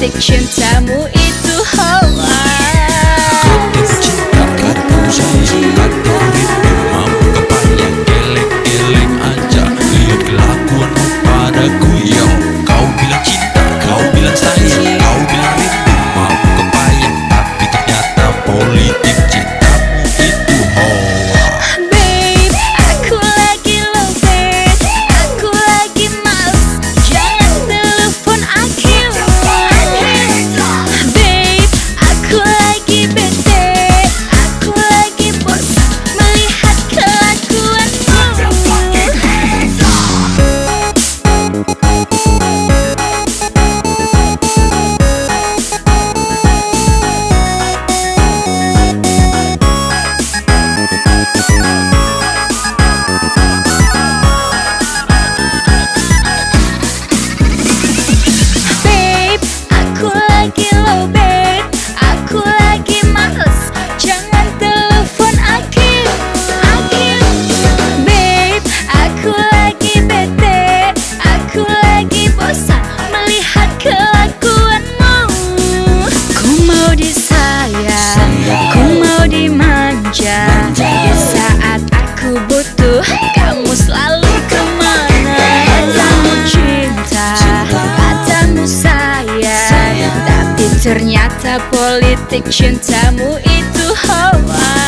politik cintamu itu hoa. Kata cinta, kata sayang, kata rindu, mampu kebayang, geleng-geleng aja lihat kelakuanmu padaku. Yo, kau bilang cinta, kau bilang sayang, kau bilang rindu, mampu kebayang, tapi ternyata politik cintamu itu hoa. Babe, aku lagi low bed, aku lagi males, jangan telepon aku. Babe, aku lagi bete, aku lagi bosan melihat kelakuanmu. Babe, aku lagi low bed, aku lagi males, jangan telepon aku. Babe, aku lagi bete, aku lagi bosan melihat kelakuanmu. Ku mau disayang, ku mau dimanja, di saat aku butuh kamu selalu kemana. Katamu cinta, katamu sayang, tapi ternyata politik cintamu itu hoa.